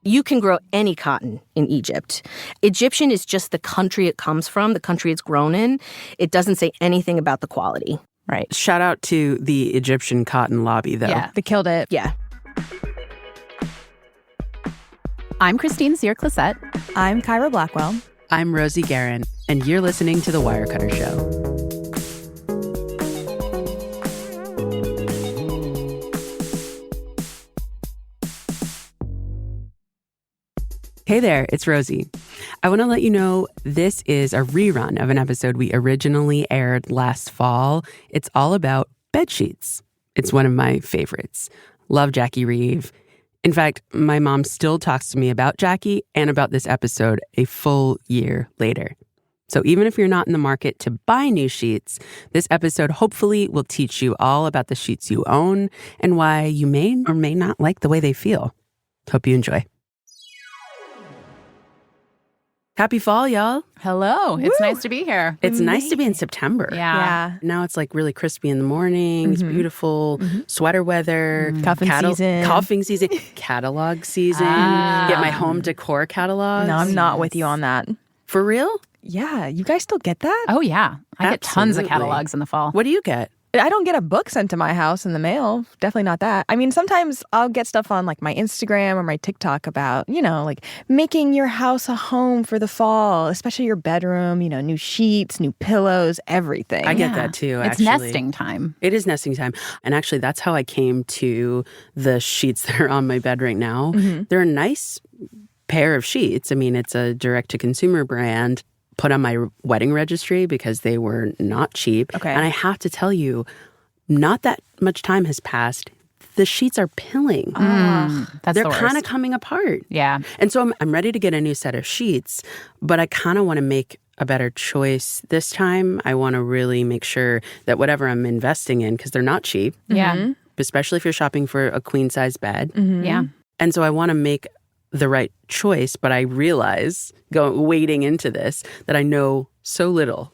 You can grow any cotton in Egypt. Egyptian is just the country it comes from, the country it's grown in. It doesn't say anything about the quality. Right. Shout out to the Egyptian cotton lobby, though. Yeah, they killed it. Yeah. I'm Christine Sear-Clisette. I'm Kyra Blackwell. I'm Rosie Guerin, and you're listening to The Wirecutter Show. Hey there, it's Rosie. I want to let you know this is a rerun of an episode we originally aired last fall. It's all about bed sheets. It's one of my favorites. Love Jackie Reeve. In fact, my mom still talks to me about Jackie and about this episode a full year later. So even if you're not in the market to buy new sheets, this episode hopefully will teach you all about the sheets you own and why you may or may not like the way they feel. Hope you enjoy. Happy fall, y'all. Hello. It's nice to be here. It's nice to be in September. Yeah. Now it's like really crispy in the morning. It's beautiful. Sweater weather. Cuffing season. Cuffing season. Catalog season. Get my home decor catalogs. No, I'm not with you on that. For real? Yeah, you guys still get that? Oh, yeah. I get tons of Absolutely. catalogs in the fall. What do you get? I don't get a book sent to my house in the mail. Definitely not that. I mean, sometimes I'll get stuff on like my Instagram or my TikTok about, like making your house a home for the fall, especially your bedroom, new sheets, new pillows, everything. I get that too, It's actually. nesting time. It is nesting time. And actually, that's how I came to the sheets that are on my bed right now. They're a nice pair of sheets. I mean, it's a direct-to-consumer brand. Put on my wedding registry because they were not cheap. Okay. And I have to tell you, not that much time has passed. The sheets are pilling. That's They're the worst. kind of coming apart. Yeah. And so I'm ready to get a new set of sheets, but I kind of want to make a better choice this time. I want to really make sure that whatever I'm investing in, because they're not cheap, Yeah. especially if you're shopping for a queen-size bed. Yeah. And so I want to make the right choice, but I realize, wading into this, that I know so little.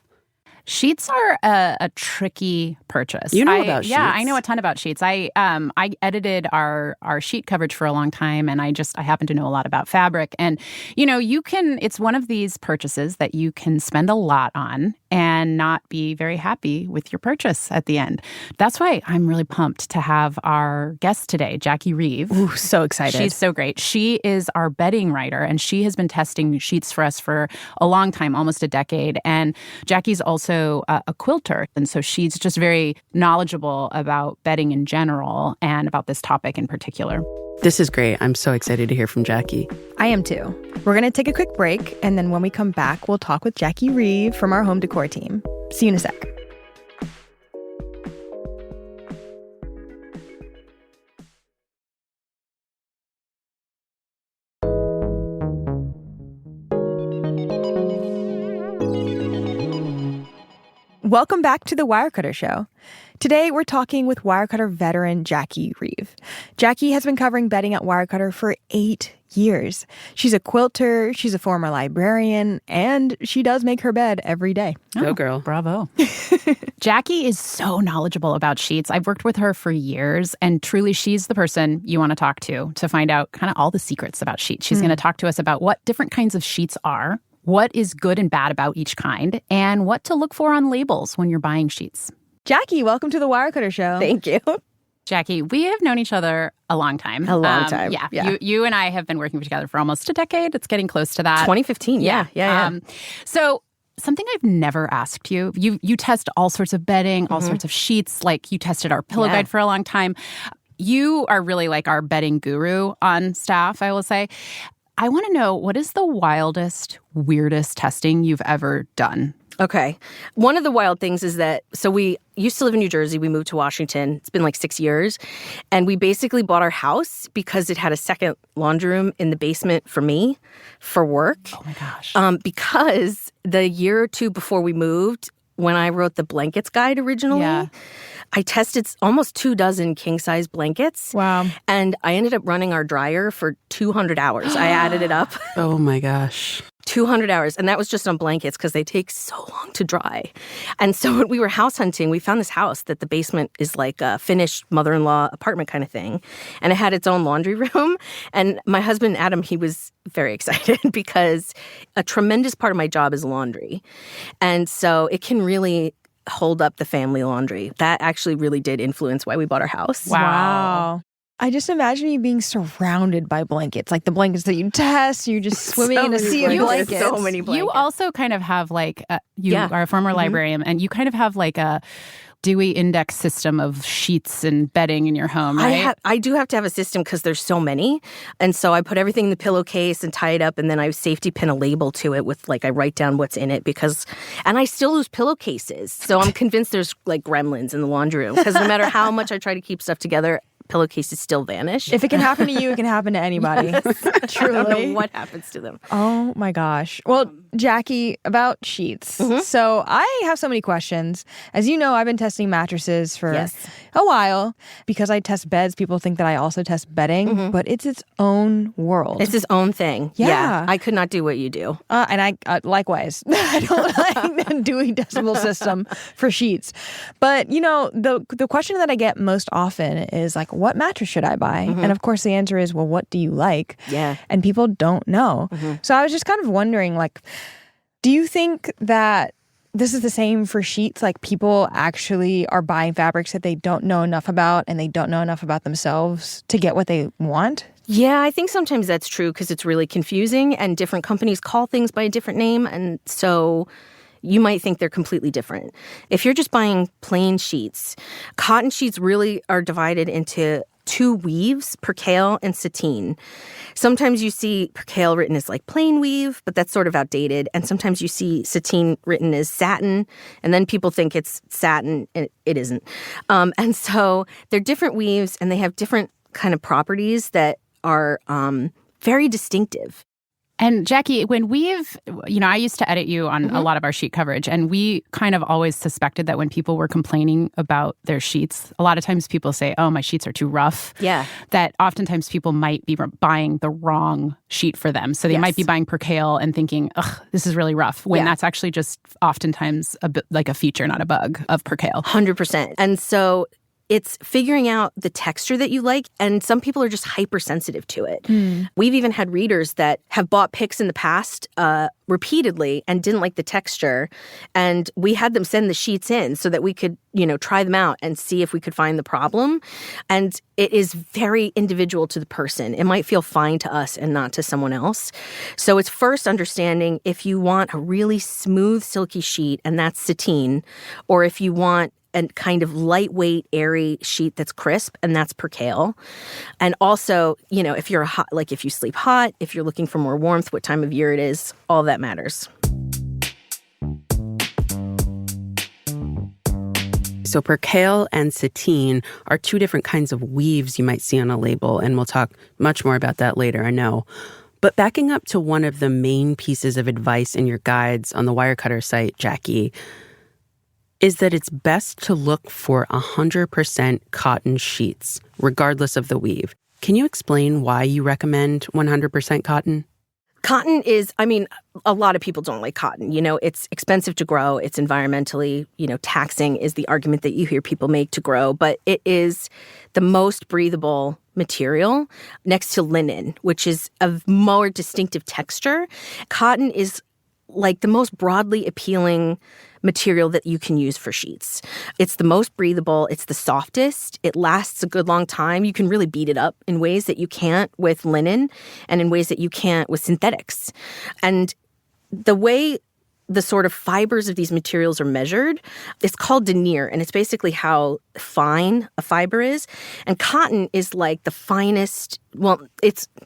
Sheets are a tricky purchase. You know about Yeah, sheets. I know a ton about sheets. I edited our sheet coverage for a long time, and I happen to know a lot about fabric. And, it's one of these purchases that you can spend a lot on and not be very happy with your purchase at the end. That's why I'm really pumped to have our guest today, Jackie Reeve. Ooh, so excited. She's so great. She is our bedding writer, and she has been testing sheets for us for a long time, almost a decade. And Jackie's also a quilter, and so she's just very knowledgeable about bedding in general and about this topic in particular. This is great. I'm so excited to hear from Jackie. I am too. We're going to take a quick break, and then when we come back, we'll talk with Jackie Reeve from our home decor team. See you in a sec. Welcome back to the Wirecutter Show. Today, we're talking with Wirecutter veteran Jackie Reeve. Jackie has been covering bedding at Wirecutter for 8 years. She's a quilter, she's a former librarian, and she does make her bed every day. Go, girl. Bravo. Jackie is so knowledgeable about sheets. I've worked with her for years, and truly she's the person you want to talk to find out kind of all the secrets about sheets. She's going to talk to us about what different kinds of sheets are, what is good and bad about each kind, and what to look for on labels when you're buying sheets. Jackie, welcome to the Wirecutter Show. Thank you. Jackie, we have known each other a long time. A long time. Yeah. You and I have been working together for almost a decade. It's getting close to that. 2015. Yeah. So something I've never asked you, you test all sorts of bedding, all sorts of sheets. Like you tested our pillow guide for a long time. You are really like our bedding guru on staff, I will say. I want to know, what is the wildest, weirdest testing you've ever done? Okay. One of the wild things is that, so we used to live in New Jersey. We moved to Washington. It's been like 6 years. And we basically bought our house because it had a second laundry room in the basement for me, for work. Oh my gosh. Because the year or two before we moved, when I wrote the blankets guide originally, I tested almost 24 king-size blankets. Wow. And I ended up running our dryer for 200 hours. I added it up. Oh my gosh. 200 hours. And that was just on blankets because they take so long to dry. And so when we were house hunting, we found this house that the basement is like a finished mother-in-law apartment kind of thing. And it had its own laundry room. And my husband, Adam, he was very excited because a tremendous part of my job is laundry. And so it can really hold up the family laundry. That actually really did influence why we bought our house. Wow. I just imagine you being surrounded by blankets, like the blankets that you test. You're just swimming in a sea of blankets. So many blankets. You also kind of have like, you are a former librarian, and you kind of have like a Dewey Index system of sheets and bedding in your home, right? I do have to have a system because there's so many. And so I put everything in the pillowcase and tie it up, and then I safety pin a label to it with I write down what's in it and I still lose pillowcases. So I'm convinced there's like gremlins in the laundry room because no matter how much I try to keep stuff together, pillowcases still vanish. If it can happen to you, it can happen to anybody. Truly. I don't know what happens to them. Oh my gosh. Well, Jackie, about sheets. So I have so many questions. As you know, I've been testing mattresses for a while. Because I test beds, people think that I also test bedding, but it's its own world. It's its own thing. Yeah. I could not do what you do. And I likewise, I don't like the Dewey Decimal System for sheets. But, you know, the question that I get most often is like, what mattress should I buy? And of course, the answer is, well, what do you like? Yeah. And people don't know. So I was just kind of wondering, like, do you think that this is the same for sheets? Like, people actually are buying fabrics that they don't know enough about and they don't know enough about themselves to get what they want? Yeah, I think sometimes that's true because it's really confusing and different companies call things by a different name. And so you might think they're completely different. If you're just buying plain sheets, cotton sheets really are divided into two weaves, percale and sateen. Sometimes you see percale written as like plain weave, but that's sort of outdated. And sometimes you see sateen written as satin, and then people think it's satin, and it isn't. And so they're different weaves, and they have different kind of properties that are very distinctive. And Jackie, when I used to edit you on a lot of our sheet coverage, and we kind of always suspected that when people were complaining about their sheets, a lot of times people say, oh, my sheets are too rough. Yeah. That oftentimes people might be buying the wrong sheet for them. So they might be buying percale and thinking, ugh, this is really rough, when that's actually just oftentimes a bit like a feature, not a bug of percale. 100%. And so it's figuring out the texture that you like, and some people are just hypersensitive to it. We've even had readers that have bought picks in the past repeatedly and didn't like the texture, and we had them send the sheets in so that we could, try them out and see if we could find the problem. And it is very individual to the person. It might feel fine to us and not to someone else. So it's first understanding if you want a really smooth, silky sheet, and that's sateen, or if you want a kind of lightweight, airy sheet that's crisp, and that's percale. And also, if you're if you sleep hot, if you're looking for more warmth, what time of year it is, all that matters. So percale and sateen are two different kinds of weaves you might see on a label, and we'll talk much more about that later, I know. But backing up to one of the main pieces of advice in your guides on the Wirecutter site, Jackie, is that it's best to look for 100% cotton sheets, regardless of the weave. Can you explain why you recommend 100% cotton? Cotton is, a lot of people don't like cotton. It's expensive to grow. It's environmentally, taxing is the argument that you hear people make to grow. But it is the most breathable material next to linen, which is a more distinctive texture. Cotton is like the most broadly appealing material that you can use for sheets. It's the most breathable. It's the softest. It lasts a good long time. You can really beat it up in ways that you can't with linen and in ways that you can't with synthetics. And the way the sort of fibers of these materials are measured, it's called denier, and it's basically how fine a fiber is. And cotton is like the finest,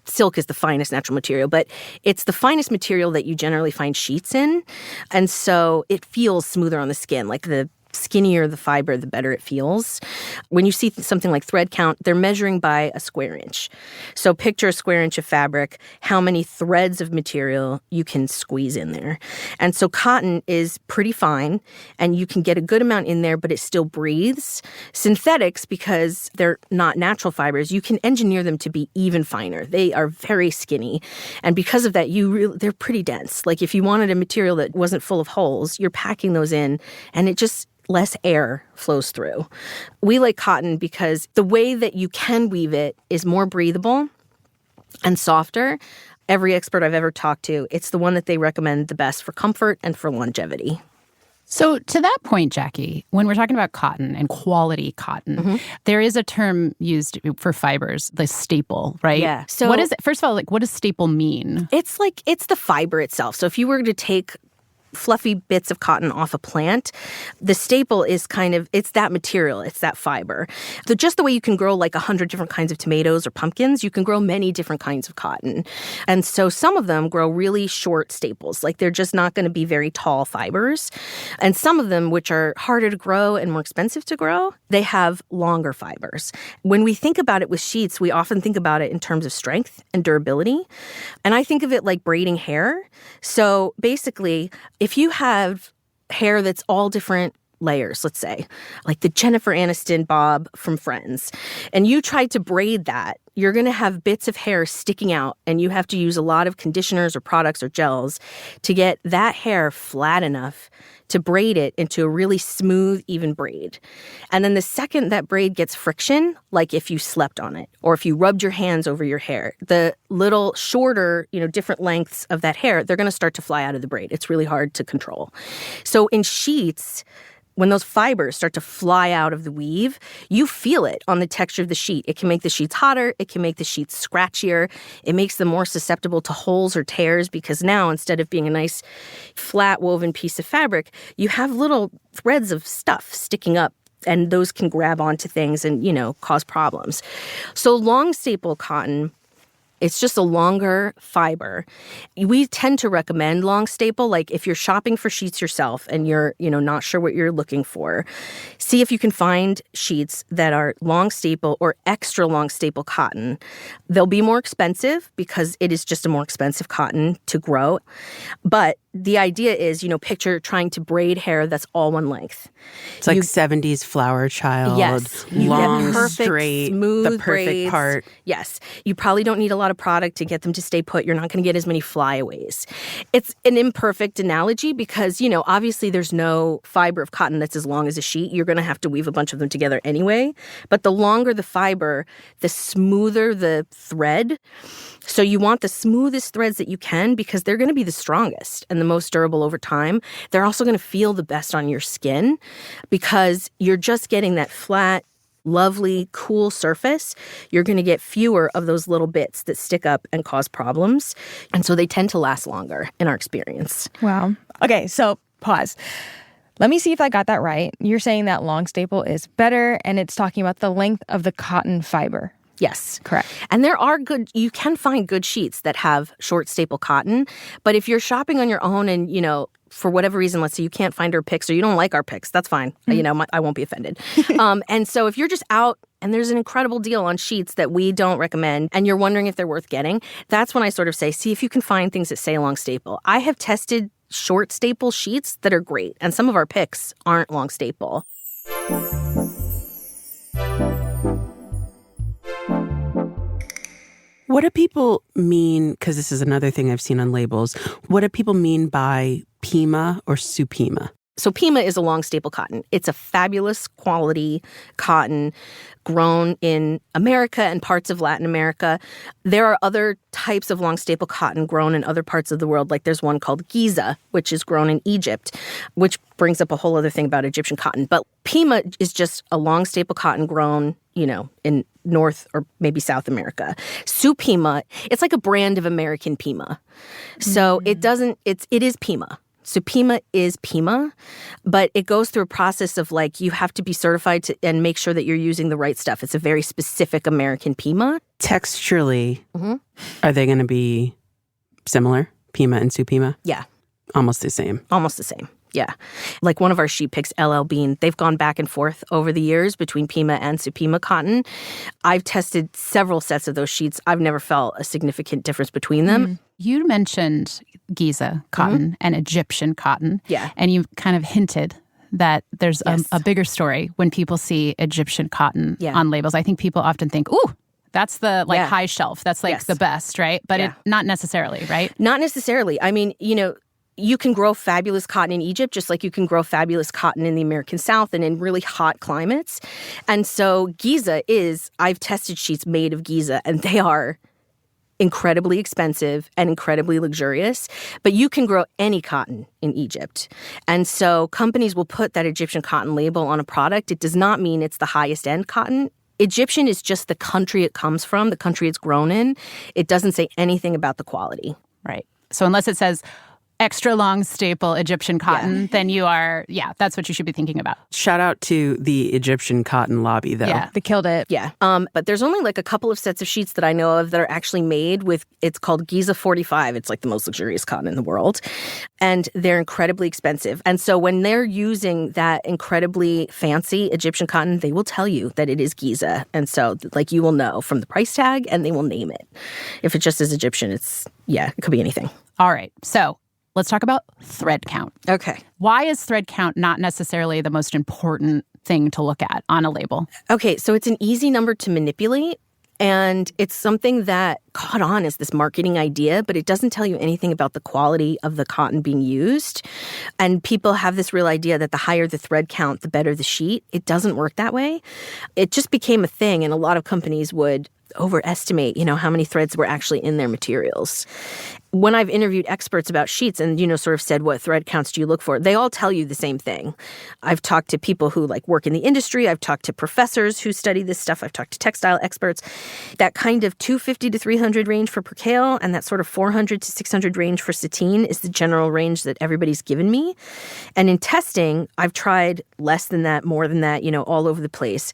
silk is the finest natural material, but it's the finest material that you generally find sheets in. And so it feels smoother on the skin, like the skinnier the fiber, the better it feels. When you see something like thread count, they're measuring by a square inch. So picture a square inch of fabric, how many threads of material you can squeeze in there. And so cotton is pretty fine, and you can get a good amount in there, but it still breathes. Synthetics, because they're not natural fibers, you can engineer them to be even finer. They are very skinny. And because of that, they're pretty dense. Like if you wanted a material that wasn't full of holes, you're packing those in, and it just less air flows through. We like cotton because the way that you can weave it is more breathable and softer. Every expert I've ever talked to, it's the one that they recommend the best for comfort and for longevity. So to that point, Jackie, when we're talking about cotton and quality cotton, there is a term used for fibers, the staple, right? Yeah. So what is it? First of all, like, what does staple mean? It's the fiber itself. So if you were to take fluffy bits of cotton off a plant, the staple is it's that material, it's that fiber. So just the way you can grow like 100 different kinds of tomatoes or pumpkins, you can grow many different kinds of cotton. And so some of them grow really short staples, like they're just not going to be very tall fibers. And some of them, which are harder to grow and more expensive to grow, they have longer fibers. When we think about it with sheets, we often think about it in terms of strength and durability. And I think of it like braiding hair. So basically, if you have hair that's all different layers, let's say, like the Jennifer Aniston bob from Friends, and you tried to braid that, you're going to have bits of hair sticking out, and you have to use a lot of conditioners or products or gels to get that hair flat enough to braid it into a really smooth, even braid. And then the second that braid gets friction, like if you slept on it or if you rubbed your hands over your hair, the little shorter, different lengths of that hair, they're going to start to fly out of the braid. It's really hard to control. So in sheets, when those fibers start to fly out of the weave, you feel it on the texture of the sheet. It can make the sheets hotter. It can make the sheets scratchier. It makes them more susceptible to holes or tears because now, instead of being a nice flat woven piece of fabric, you have little threads of stuff sticking up, and those can grab onto things and, cause problems. So long staple cotton, it's just a longer fiber. We tend to recommend long staple. Like if you're shopping for sheets yourself and you're, not sure what you're looking for, see if you can find sheets that are long staple or extra long staple cotton. They'll be more expensive because it is just a more expensive cotton to grow. But the idea is, picture trying to braid hair that's all one length. It's like 70s flower child. Yes. Long, perfect, straight, smooth the perfect braids. part. Yes. You probably don't need a lot of product to get them to stay put. You're not going to get as many flyaways. It's an imperfect analogy because, obviously there's no fiber of cotton that's as long as a sheet. You're going to have to weave a bunch of them together anyway. But the longer the fiber, the smoother the thread. So you want the smoothest threads that you can because they're going to be the strongest and the most durable over time. They're also going to feel the best on your skin because you're just getting that flat, lovely, cool surface. You're going to get fewer of those little bits that stick up and cause problems. And so they tend to last longer in our experience. Wow. Okay, so pause. Let me see if I got that right. You're saying that long staple is better, and it's talking about the length of the cotton fiber. Yes. Correct. And you can find good sheets that have short staple cotton. But if you're shopping on your own and, for whatever reason, let's say you can't find our picks or you don't like our picks, that's fine. I won't be offended. And so if you're just out and there's an incredible deal on sheets that we don't recommend and you're wondering if they're worth getting, that's when I sort of say, see if you can find things that say long staple. I have tested short staple sheets that are great. And some of our picks aren't long staple. What do people mean, because this is another thing I've seen on labels, what do people mean by Pima or Supima? So Pima is a long staple cotton. It's a fabulous quality cotton grown in America and parts of Latin America. There are other types of long staple cotton grown in other parts of the world. Like there's one called Giza, which is grown in Egypt, which brings up a whole other thing about Egyptian cotton. But Pima is just a long staple cotton grown, in North or maybe South America. Supima, it's like a brand of American Pima. So it is Pima. Supima is Pima, but it goes through a process of you have to be certified and make sure that you're using the right stuff. It's a very specific American Pima. Texturally, are they going to be similar, Pima and Supima? Yeah. Almost the same. Almost the same. Yeah. Like one of our sheet picks, LL Bean, they've gone back and forth over the years between Pima and Supima cotton. I've tested several sets of those sheets. I've never felt a significant difference between them. You mentioned Giza cotton and Egyptian cotton. Yeah. And you kind of hinted that there's a bigger story when people see Egyptian cotton on labels. I think people often think, ooh, that's the high shelf. That's the best, right? But not necessarily, right? Not necessarily. I mean, you can grow fabulous cotton in Egypt just like you can grow fabulous cotton in the American South and in really hot climates. And so Giza I've tested sheets made of Giza, and they are incredibly expensive and incredibly luxurious, but you can grow any cotton in Egypt. And so companies will put that Egyptian cotton label on a product. It does not mean it's the highest end cotton. Egyptian is just the country it comes from, the country it's grown in. It doesn't say anything about the quality. Right. So unless it says extra long staple Egyptian cotton, then you are, that's what you should be thinking about. Shout out to the Egyptian cotton lobby, though. Yeah. They killed it. Yeah. But there's only like a couple of sets of sheets that I know of that are actually made with, it's called Giza 45. It's like the most luxurious cotton in the world. And they're incredibly expensive. And so when they're using that incredibly fancy Egyptian cotton, they will tell you that it is Giza. And so like you will know from the price tag and they will name it. If it just is Egyptian, it could be anything. All right. So let's talk about thread count. Okay. Why is thread count not necessarily the most important thing to look at on a label? Okay, so it's an easy number to manipulate, and it's something that caught on as this marketing idea, but it doesn't tell you anything about the quality of the cotton being used. And people have this real idea that the higher the thread count, the better the sheet. It doesn't work that way. It just became a thing, and a lot of companies would overestimate, how many threads were actually in their materials. When I've interviewed experts about sheets and, sort of said, what thread counts do you look for? They all tell you the same thing. I've talked to people who work in the industry. I've talked to professors who study this stuff. I've talked to textile experts. That kind of 250 to 300 range for Percale and that sort of 400 to 600 range for Sateen is the general range that everybody's given me. And in testing, I've tried less than that, more than that, all over the place.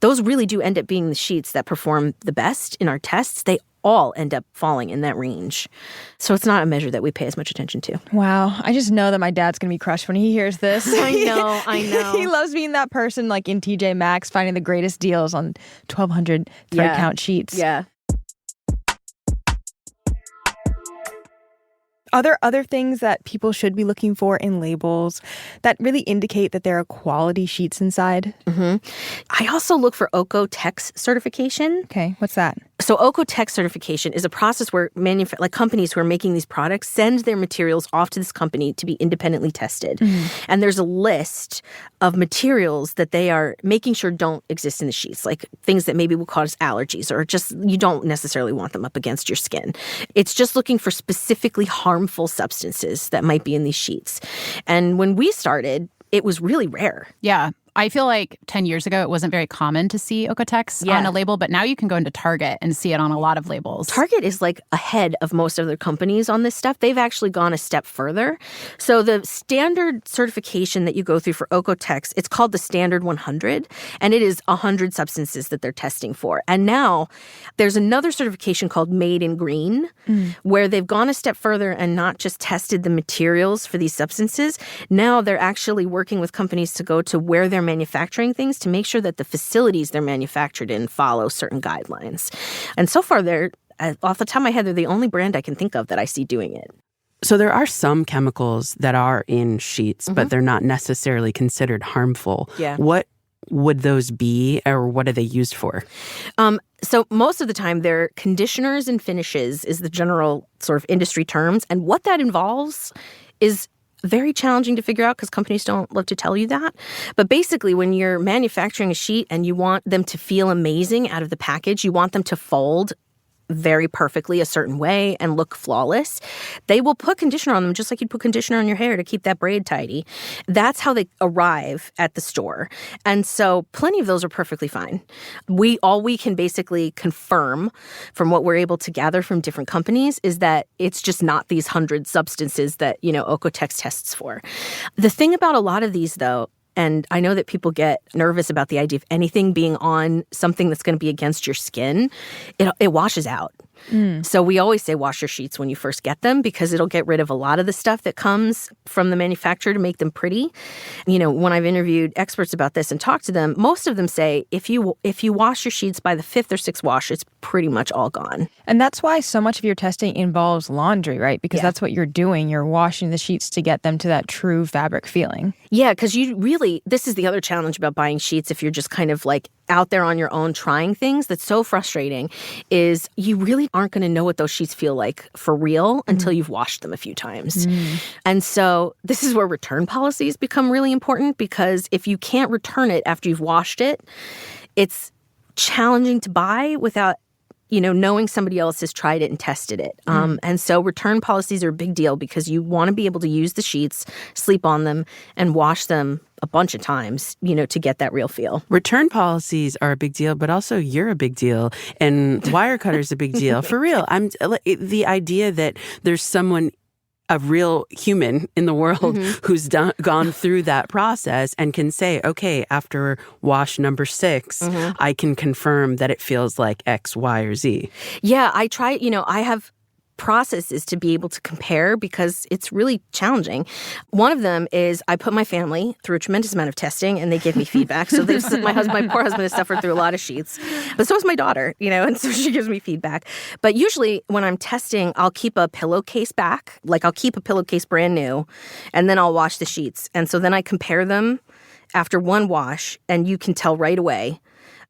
Those really do end up being the sheets that perform the best in our tests. They all end up falling in that range. So it's not a measure that we pay as much attention to. Wow. I just know that my dad's going to be crushed when he hears this. I know. He loves being that person in TJ Maxx finding the greatest deals on 1,200 thread count sheets. Yeah. Are there other things that people should be looking for in labels that really indicate that there are quality sheets inside? I also look for OCO-TEX certification. Okay, what's that? So OCO-TEX certification is a process where companies who are making these products send their materials off to this company to be independently tested. And there's a list of materials that they are making sure don't exist in the sheets, like things that maybe will cause allergies or just you don't necessarily want them up against your skin. It's just looking for specifically harmful substances that might be in these sheets. And when we started, it was really rare. Yeah. I feel like 10 years ago, it wasn't very common to see OCO-TEX on a label, but now you can go into Target and see it on a lot of labels. Target is ahead of most other companies on this stuff. They've actually gone a step further. So the standard certification that you go through for OCO-TEX, it's called the Standard 100, and it is 100 substances that they're testing for. And now there's another certification called Made in Green, where they've gone a step further and not just tested the materials for these substances. Now they're actually working with companies to go to where they're manufacturing things to make sure that the facilities they're manufactured in follow certain guidelines. And so far, they're, off the top of my head, they're the only brand I can think of that I see doing it. So there are some chemicals that are in sheets, but they're not necessarily considered harmful. Yeah. What would those be, or what are they used for? So most of the time, they're conditioners and finishes is the general sort of industry terms. And what that involves is very challenging to figure out because companies don't love to tell you that. But basically, when you're manufacturing a sheet and you want them to feel amazing out of the package, you want them to fold very perfectly a certain way and look flawless, they will put conditioner on them just like you'd put conditioner on your hair to keep that braid tidy. That's how they arrive at the store. And so plenty of those are perfectly fine. All we can basically confirm from what we're able to gather from different companies is that it's just not these 100 substances that, OCO-TEX tests for. The thing about a lot of these, though, and I know that people get nervous about the idea of anything being on something that's going to be against your skin. It washes out. So we always say wash your sheets when you first get them because it'll get rid of a lot of the stuff that comes from the manufacturer to make them pretty. When I've interviewed experts about this and talked to them, most of them say if you wash your sheets by the 5th or 6th wash, it's pretty much all gone. And that's why so much of your testing involves laundry, right? Because that's what you're doing. You're washing the sheets to get them to that true fabric feeling. Yeah, because this is the other challenge about buying sheets if you're just kind of like out there on your own trying things that's so frustrating is you really aren't going to know what those sheets feel like for real until you've washed them a few times. And so this is where return policies become really important because if you can't return it after you've washed it, it's challenging to buy without knowing somebody else has tried it and tested it. And so return policies are a big deal because you want to be able to use the sheets, sleep on them, and wash them a bunch of times, to get that real feel. Return policies are a big deal, but also you're a big deal. And Wirecutter's a big deal. For real. The idea that there's someone, a real human in the world who's gone through that process and can say, okay, after wash number 6, I can confirm that it feels like X, Y, or Z. Yeah, I try, I have processes to be able to compare because it's really challenging. One of them is I put my family through a tremendous amount of testing and they give me feedback. So my poor husband has suffered through a lot of sheets, but so has my daughter, and so she gives me feedback. But usually when I'm testing, I'll keep a pillowcase back. Like I'll keep a pillowcase brand new and then I'll wash the sheets. And so then I compare them after one wash and you can tell right away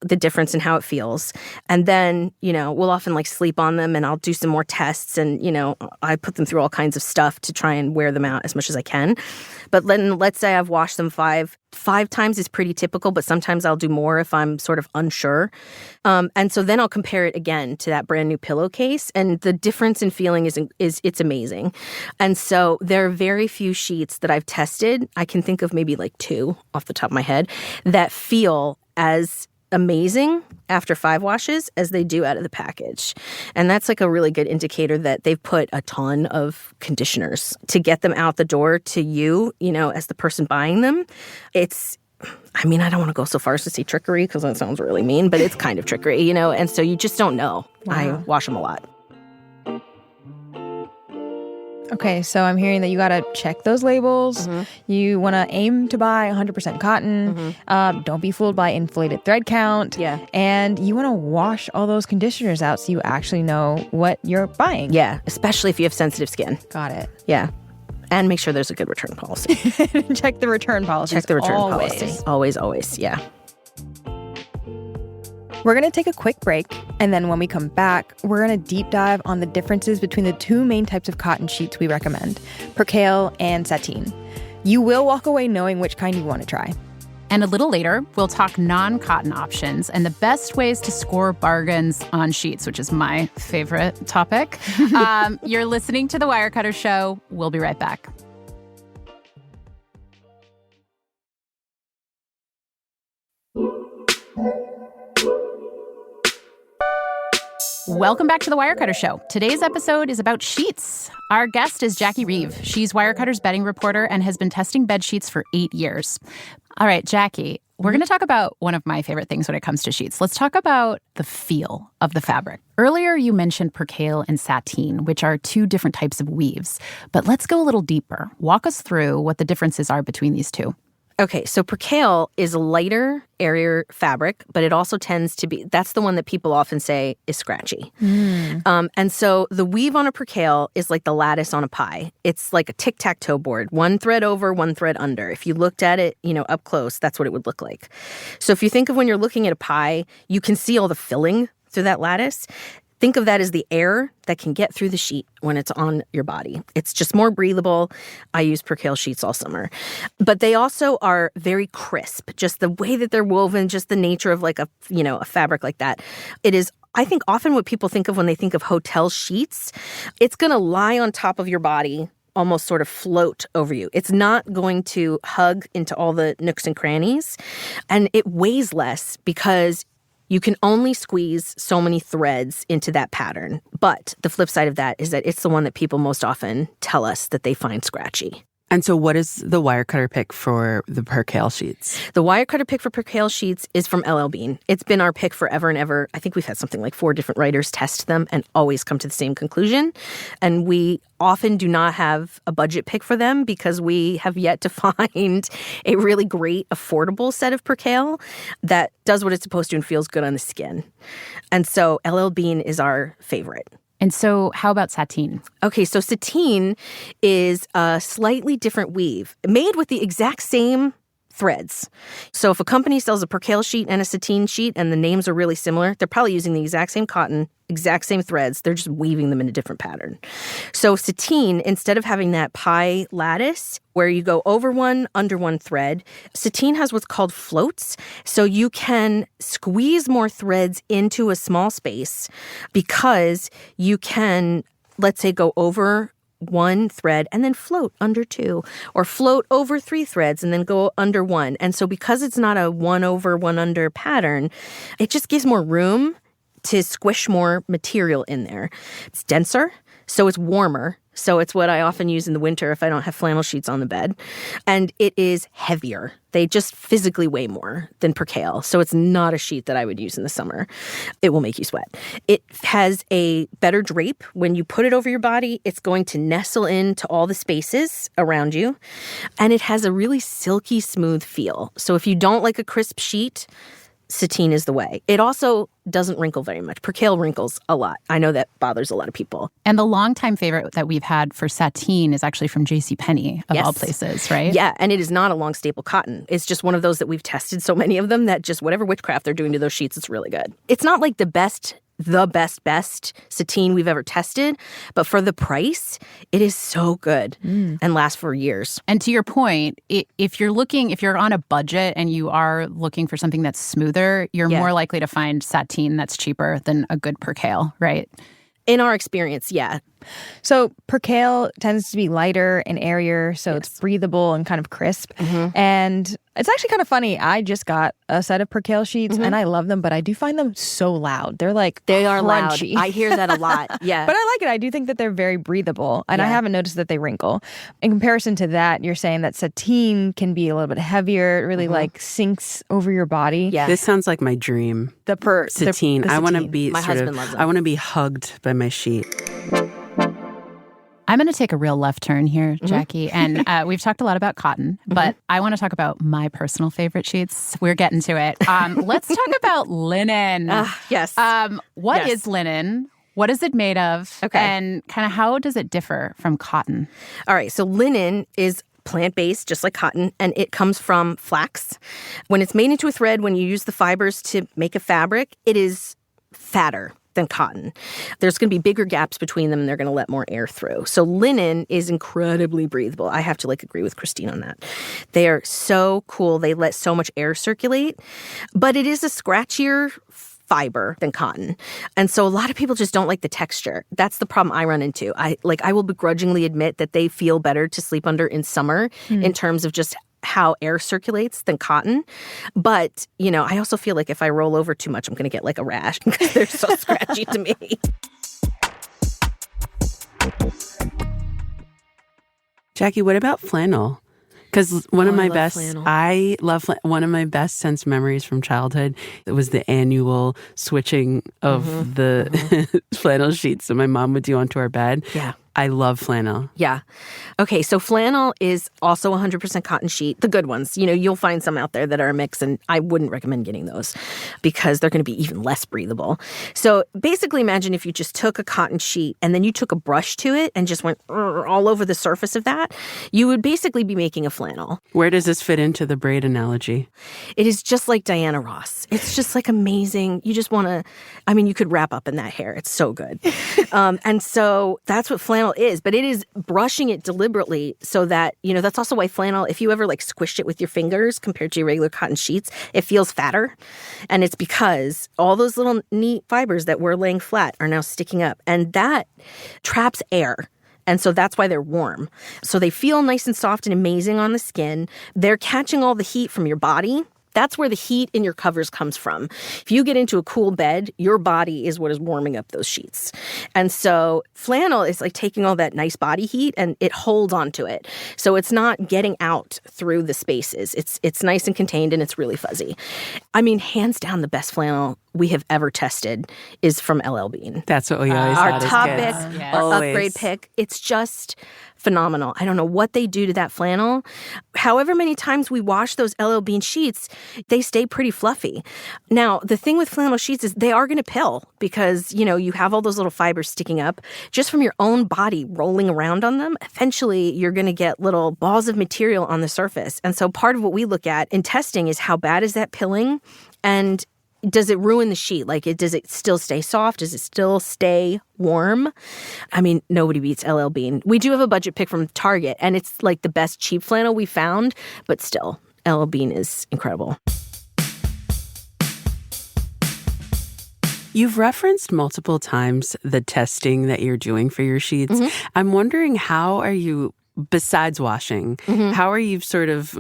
the difference in how it feels. And then, we'll often sleep on them and I'll do some more tests and, I put them through all kinds of stuff to try and wear them out as much as I can. But then let's say I've washed them 5 times is pretty typical, but sometimes I'll do more if I'm sort of unsure. And so then I'll compare it again to that brand new pillowcase. And the difference in feeling is it's amazing. And so there are very few sheets that I've tested. I can think of maybe 2 off the top of my head that feel as amazing after 5 washes as they do out of the package. And that's a really good indicator that they've put a ton of conditioners to get them out the door to you, as the person buying them. I don't want to go so far as to say trickery because that sounds really mean, but it's kind of trickery, and so you just don't know. Wow. I wash them a lot. Okay, so I'm hearing that you got to check those labels. You want to aim to buy 100% cotton. Don't be fooled by inflated thread count. Yeah. And you want to wash all those conditioners out so you actually know what you're buying. Yeah, especially if you have sensitive skin. Got it. Yeah. And make sure there's a good return policy. Check the return policy. Check the return policy. Always, always. Yeah. We're going to take a quick break, and then when we come back, we're going to deep dive on the differences between the 2 main types of cotton sheets we recommend, Percale and Sateen. You will walk away knowing which kind you want to try. And a little later, we'll talk non-cotton options and the best ways to score bargains on sheets, which is my favorite topic. You're listening to The Wirecutter Show. We'll be right back. Welcome back to The Wirecutter Show. Today's episode is about sheets. Our guest is Jackie Reeve. She's Wirecutter's bedding reporter and has been testing bed sheets for 8 years. All right, Jackie, we're going to talk about one of my favorite things when it comes to sheets. Let's talk about the feel of the fabric. Earlier, you mentioned Percale and Sateen, which are 2 different types of weaves. But let's go a little deeper. Walk us through what the differences are between these 2. Okay, so Percale is a lighter, airier fabric, but it also tends to be, that's the one that people often say is scratchy. And so the weave on a Percale is like the lattice on a pie. It's like a tic-tac-toe board, 1 thread over, 1 thread under. If you looked at it, up close, that's what it would look like. So if you think of when you're looking at a pie, you can see all the filling through that lattice. Think of that as the air that can get through the sheet when it's on your body. It's just more breathable. I use Percale sheets all summer. But they also are very crisp. Just the way that they're woven, just the nature of a fabric like that. It is, I think, often what people think of when they think of hotel sheets. It's going to lie on top of your body, almost sort of float over you. It's not going to hug into all the nooks and crannies. And it weighs less because you can only squeeze so many threads into that pattern. But the flip side of that is that it's the one that people most often tell us that they find scratchy. And so what is the Wirecutter pick for the Percale sheets? The Wirecutter pick for Percale sheets is from LL Bean. It's been our pick forever and ever. I think we've had something like 4 different writers test them and always come to the same conclusion. And we often do not have a budget pick for them because we have yet to find a really great, affordable set of Percale that does what it's supposed to and feels good on the skin. And so LL Bean is our favorite. And so how about Sateen? Okay, so Sateen is a slightly different weave made with the exact same threads. So if a company sells a Percale sheet and a Sateen sheet and the names are really similar, they're probably using the exact same cotton, exact same threads. They're just weaving them in a different pattern. So Sateen, instead of having that pie lattice where you go over one, under one thread, Sateen has what's called floats. So you can squeeze more threads into a small space because you can, let's say, go over one thread and then float under 2, or float over 3 threads and then go under 1. And so because it's not a 1 over, 1 under pattern, it just gives more room to squish more material in there. It's denser, so it's warmer. So it's what I often use in the winter if I don't have flannel sheets on the bed. And it is heavier. They just physically weigh more than Percale. So it's not a sheet that I would use in the summer. It will make you sweat. It has a better drape. When you put it over your body, it's going to nestle into all the spaces around you. And it has a really silky, smooth feel. So if you don't like a crisp sheet, Sateen is the way. It also doesn't wrinkle very much. Percale wrinkles a lot. I know that bothers a lot of people. And the longtime favorite that we've had for Sateen is actually from JCPenney, of all places, right? Yeah, and it is not a long staple cotton. It's just one of those that we've tested so many of them that just whatever witchcraft they're doing to those sheets, it's really good. It's not like the best Sateen we've ever tested, but for the price, it is so good and lasts for years. And to your point, if you're on a budget and you are looking for something that's smoother, you're more likely to find Sateen that's cheaper than a good Percale, right? In our experience, yeah. So Percale tends to be lighter and airier, so it's breathable and kind of crisp. And it's actually kind of funny. I just got a set of Percale sheets and I love them, but I do find them so loud. They are crunchy. Loud. I hear that a lot. Yeah. But I like it. I do think that they're very breathable, and I haven't noticed that they wrinkle. In comparison to that, you're saying that Sateen can be a little bit heavier. It really like sinks over your body. Yeah. This sounds like my dream. Sateen. The I want to Sateen. be My husband loves them. I want to be hugged by my sheet. I'm going to take a real left turn here, Jackie. And we've talked a lot about cotton, but I want to talk about my personal favorite sheets. We're getting to it. Let's talk about linen. Yes. What is linen? What is it made of? Okay. And kind of how does it differ from cotton? All right. So linen is plant-based, just like cotton, and it comes from flax. When it's made into a thread, when you use the fibers to make a fabric, it is fatter than cotton. There's going to be bigger gaps between them and they're going to let more air through. So linen is incredibly breathable. I have to agree with Christine on that. They are so cool. They let so much air circulate, but it is a scratchier fiber than cotton. And so a lot of people just don't like the texture. That's the problem I run into. I will begrudgingly admit that they feel better to sleep under in summer in terms of just how air circulates than cotton. But, I also feel like if I roll over too much, I'm going to get like a rash because they're so scratchy to me. Jackie, what about flannel? Because one of my best, flannel. I love one of my best sense memories from childhood. It was the annual switching of the flannel sheets that my mom would do onto our bed. Yeah. I love flannel. Yeah. Okay, so flannel is also 100% cotton sheet, the good ones. You'll find some out there that are a mix, and I wouldn't recommend getting those because they're going to be even less breathable. So basically imagine if you just took a cotton sheet and then you took a brush to it and just went all over the surface of that, you would basically be making a flannel. Where does this fit into the braid analogy? It is just like Diana Ross. It's just amazing. You just want to, you could wrap up in that hair. It's so good. And so that's what flannel is, but it is brushing it deliberately so that, that's also why flannel, if you ever squished it with your fingers compared to your regular cotton sheets, it feels fatter. And it's because all those little neat fibers that were laying flat are now sticking up, and that traps air. And so that's why they're warm. So they feel nice and soft and amazing on the skin. They're catching all the heat from your body. That's where the heat in your covers comes from. If you get into a cool bed, your body is what is warming up those sheets. And so flannel is like taking all that nice body heat and it holds onto it. So it's not getting out through the spaces. It's nice and contained and it's really fuzzy. I mean, hands down, the best flannel we have ever tested is from LL Bean. That's what we always our thought as top kids. pick, Yes. our Always. upgrade pick. It's just phenomenal. I don't know what they do to that flannel. However many times we wash those LL Bean sheets, they stay pretty fluffy. Now, the thing with flannel sheets is they are going to pill because, you know, you have all those little fibers sticking up just from your own body rolling around on them. Eventually, you're going to get little balls of material on the surface. And so part of what we look at in testing is how bad is that pilling and does it ruin the sheet? Like, does it still stay soft? Does it still stay warm? I mean, nobody beats LL Bean. We do have a budget pick from Target, and it's like the best cheap flannel we found, but still, LL Bean is incredible. You've referenced multiple times the testing that you're doing for your sheets. I'm wondering, how are you, besides washing, how are you sort of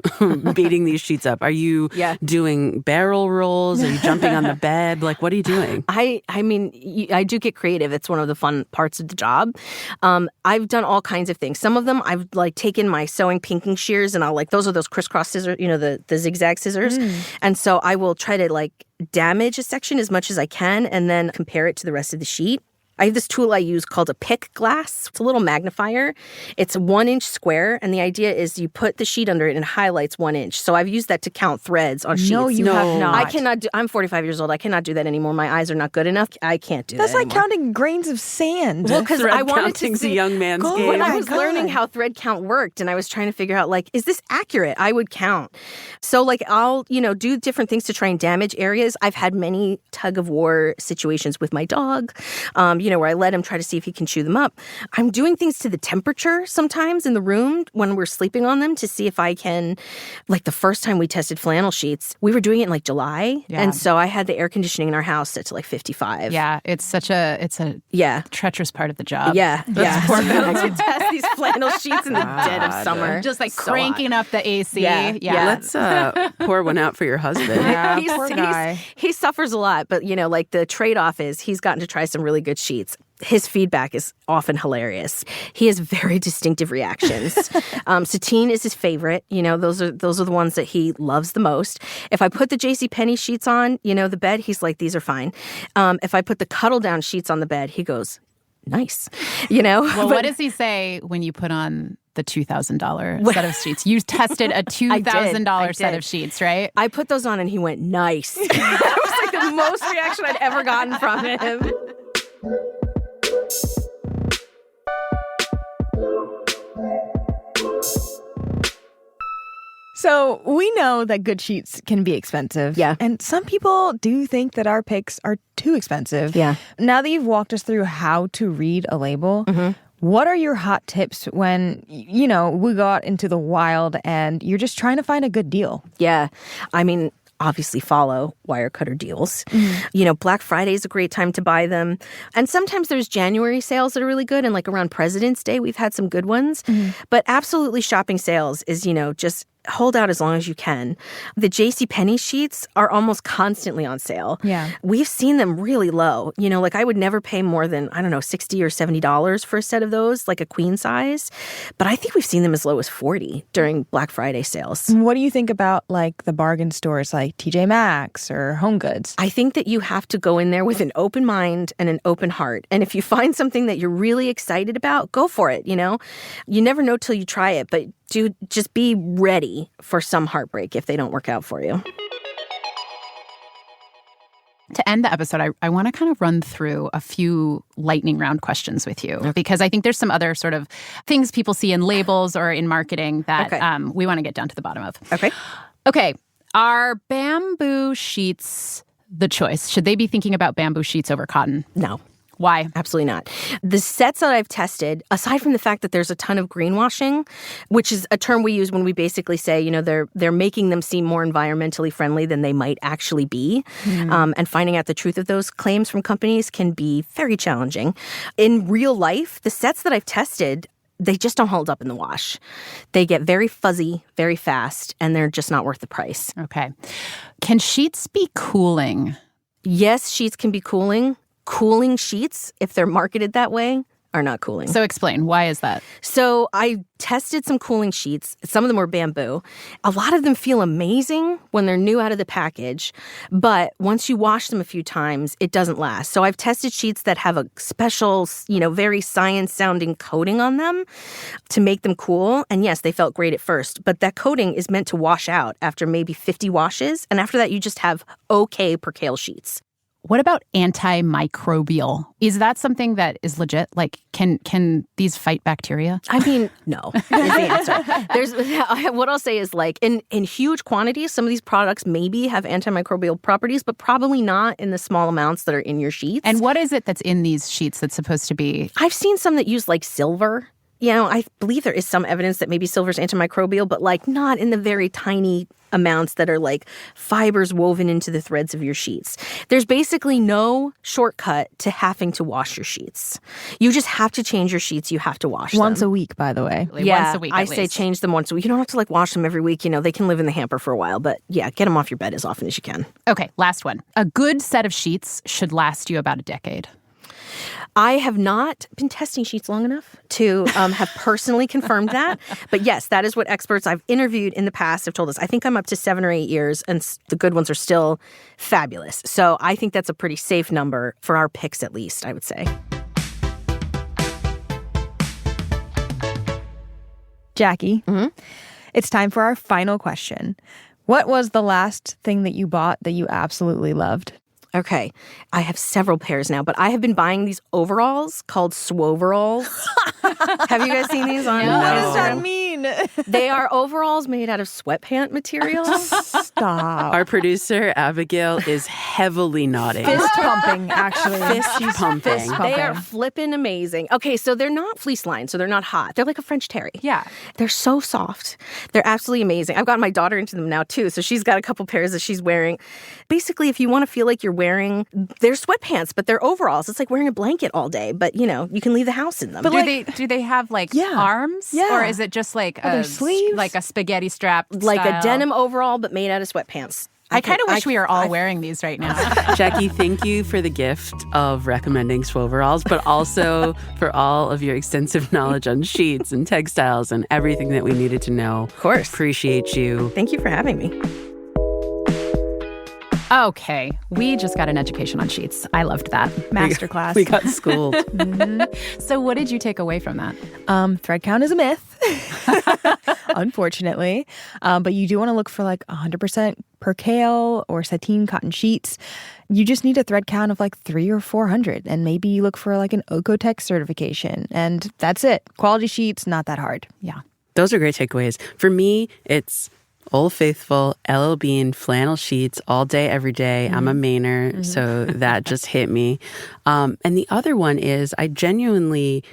beating these sheets up? Are you doing barrel rolls? Are you jumping on the bed? Like, what are you doing? I mean, I do get creative. It's one of the fun parts of the job. I've done all kinds of things. Some of them I've like taken my sewing pinking shears and I'll like, those are those crisscross scissors, you know, the zigzag scissors. And so I will try to like damage a section as much as I can and then compare it to the rest of the sheet. I have this tool I use called a pick glass. It's a little magnifier. It's a 1-inch square, and the idea is you put the sheet under it and it highlights 1 inch. So I've used that to count threads on sheets. No, you have not. I cannot do. I'm 45 years old. I cannot do that anymore. My eyes are not good enough. I can't do That's that like anymore. counting grains of sand. Well, because I wanted to counting's see a young man's Go game. when Oh I my was God. learning how thread count worked, and I was trying to figure out, like, is this accurate? I would count. So, like, I'll, do different things to try and damage areas. I've had many tug-of-war situations with my dog, where I let him try to see if he can chew them up. I'm doing things to the temperature sometimes in the room when we're sleeping on them to see if I can, like the first time we tested flannel sheets, we were doing it in like July. Yeah. And so I had the air conditioning in our house set to like 55. Yeah, it's a Yeah. treacherous part of the job. Yeah. I could test these flannel sheets in the dead of summer. Just like So cranking up the AC. Yeah. Yeah. Let's pour one out for your husband. Yeah, poor guy. He suffers a lot, but like the trade-off is he's gotten to try some really good sheets. His feedback is often hilarious. He has very distinctive reactions. Sateen is his favorite. Those are the ones that he loves the most. If I put the JCPenney sheets on, the bed, he's like, these are fine. If I put the cuddle down sheets on the bed, he goes, nice. Well, what does he say when you put on the $2,000 set of sheets? You tested a $2,000 set did. of sheets, right? I put those on and he went, nice. That was like the most reaction I'd ever gotten from him. So we know that good sheets can be expensive. Yeah. And some people do think that our picks are too expensive. Yeah. Now that you've walked us through how to read a label, what are your hot tips when, we go out into the wild and you're just trying to find a good deal? Yeah. I mean, obviously follow Wirecutter deals. Black Friday is a great time to buy them. And sometimes there's January sales that are really good. And like around President's Day, we've had some good ones. But absolutely shopping sales is, just hold out as long as you can. The JCPenney sheets are almost constantly on sale. Yeah. We've seen them really low. Like I would never pay more than, I don't know, $60 or $70 for a set of those, like a queen size. But I think we've seen them as low as $40 during Black Friday sales. What do you think about like the bargain stores like TJ Maxx or Home Goods? I think that you have to go in there with an open mind and an open heart. And if you find something that you're really excited about, go for it, You never know till you try it, but just be ready for some heartbreak if they don't work out for you. To end the episode, I want to kind of run through a few lightning round questions with you, because I think there's some other sort of things people see in labels or in marketing that we want to get down to the bottom of. Okay. Are bamboo sheets the choice? Should they be thinking about bamboo sheets over cotton? No. Why? Absolutely not. The sets that I've tested, aside from the fact that there's a ton of greenwashing, which is a term we use when we basically say, they're making them seem more environmentally friendly than they might actually be. And finding out the truth of those claims from companies can be very challenging. In real life, the sets that I've tested, they just don't hold up in the wash. They get very fuzzy very fast, and they're just not worth the price. Okay. Can sheets be cooling? Yes, sheets can be cooling. Cooling sheets, if they're marketed that way, are not cooling. So explain, why is that? So I tested some cooling sheets. Some of them were bamboo. A lot of them feel amazing when they're new out of the package, but once you wash them a few times, it doesn't last. So I've tested sheets that have a special, very science-sounding coating on them to make them cool. And yes, they felt great at first, but that coating is meant to wash out after maybe 50 washes. And after that, you just have okay Percale sheets. What about antimicrobial? Is that something that is legit? Like, can these fight bacteria? I mean, no, is the answer. What I'll say is, like, in huge quantities, some of these products maybe have antimicrobial properties, but probably not in the small amounts that are in your sheets. And what is it that's in these sheets that's supposed to be? I've seen some that use, like, silver. I believe there is some evidence that maybe silver's antimicrobial, but, like, not in the very tiny amounts that are like fibers woven into the threads of your sheets. There's basically no shortcut to having to wash your sheets. You just have to change your sheets. You have to wash them. Once a week, by the way. Yeah, once a week, I at say least. change them once a week. You don't have to like wash them every week. They can live in the hamper for a while, but yeah, get them off your bed as often as you can. Okay, last one. A good set of sheets should last you about a decade. I have not been testing sheets long enough to have personally confirmed that. But yes, that is what experts I've interviewed in the past have told us. I think I'm up to 7 or 8 years, and the good ones are still fabulous. So I think that's a pretty safe number for our picks, at least, I would say. Jackie, it's time for our final question. What was the last thing that you bought that you absolutely loved? Okay, I have several pairs now, but I have been buying these overalls called swoveralls. Have you guys seen these on? What does that mean? They are overalls made out of sweatpant material. Stop. Our producer, Abigail, is heavily nodding. Fist pumping, actually. Fist pumping. Fist pumping. They are flippin' amazing. Okay, so they're not fleece lined, so they're not hot. They're like a French terry. Yeah. They're so soft. They're absolutely amazing. I've gotten my daughter into them now, too, so she's got a couple pairs that she's wearing. Basically, if you want to feel like you're they're sweatpants, but they're overalls. It's like wearing a blanket all day, but you can leave the house in them. But do they have like arms? Yeah. Or is it just like sleeves? like a spaghetti strap like style? a denim overall, but made out of sweatpants. I kind of wish we were all wearing these right now. Jackie, thank you for the gift of recommending swoveralls, but also for all of your extensive knowledge on sheets and textiles and everything that we needed to know. Of course. Appreciate you. Thank you for having me. Okay, we just got an education on sheets. I loved that. Masterclass. We got schooled. So what did you take away from that? Thread count is a myth, unfortunately. But you do want to look for like 100% Percale or Sateen cotton sheets. You just need a thread count of like 300 or 400. And maybe you look for like an Okotex certification. And that's it. Quality sheets, not that hard. Yeah. Those are great takeaways. For me, it's Old Faithful, LL Bean, flannel sheets all day, every day. I'm a Mainer, so that just hit me. And the other one is I genuinely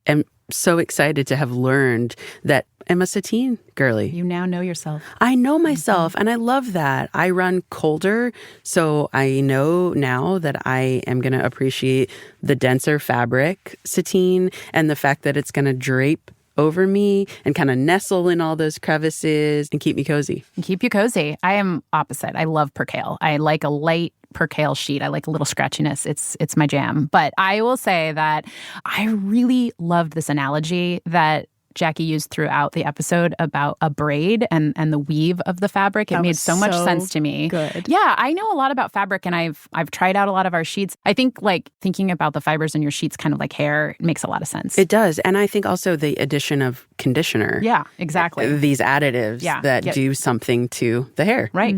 am so excited to have learned that I'm a Sateen girly. You now know yourself. I know myself, and I love that. I run colder, so I know now that I am going to appreciate the denser fabric Sateen and the fact that it's going to drape over me and kind of nestle in all those crevices and keep me cozy. And keep you cozy. I am opposite. I love Percale. I like a light Percale sheet. I like a little scratchiness. It's my jam. But I will say that I really loved this analogy that Jackie used throughout the episode about a braid and the weave of the fabric. It made so much sense to me. Good. Yeah, I know a lot about fabric, and I've tried out a lot of our sheets. I think like thinking about the fibers in your sheets kind of like hair makes a lot of sense. It does. And I think also the addition of conditioner. Yeah, exactly. These additives that do something to the hair. Right.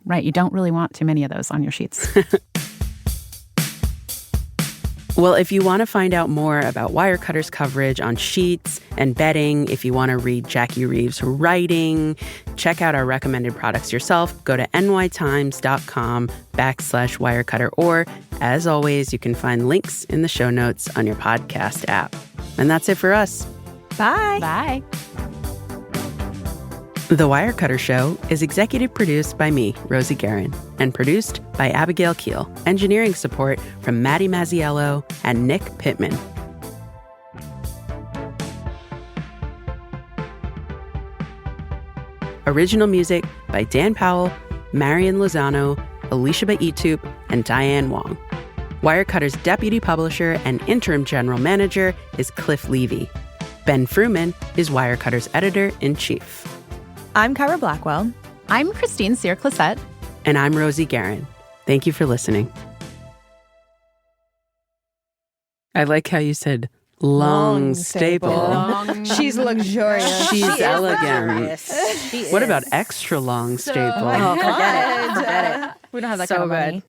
Right. You don't really want too many of those on your sheets. Well, if you want to find out more about Wirecutter's coverage on sheets and bedding, if you want to read Jackie Reeve's writing, check out our recommended products yourself, go to nytimes.com/Wirecutter, or as always, you can find links in the show notes on your podcast app. And that's it for us. Bye. Bye. The Wirecutter Show is executive produced by me, Rosie Guerin, and produced by Abigail Keel. Engineering support from Maddie Mazziello and Nick Pittman. Original music by Dan Powell, Marian Lozano, Alicia Baitup, and Diane Wong. Wirecutter's deputy publisher and interim general manager is Cliff Levy. Ben Fruman is Wirecutter's editor-in-chief. I'm Kyra Blackwell. I'm Christine Cyr-Clisette. And I'm Rosie Guerin. Thank you for listening. I like how you said long staple. She's luxurious. She's elegant. She What is. about extra long staple? Oh, forget it. We don't have that So kind of money. good.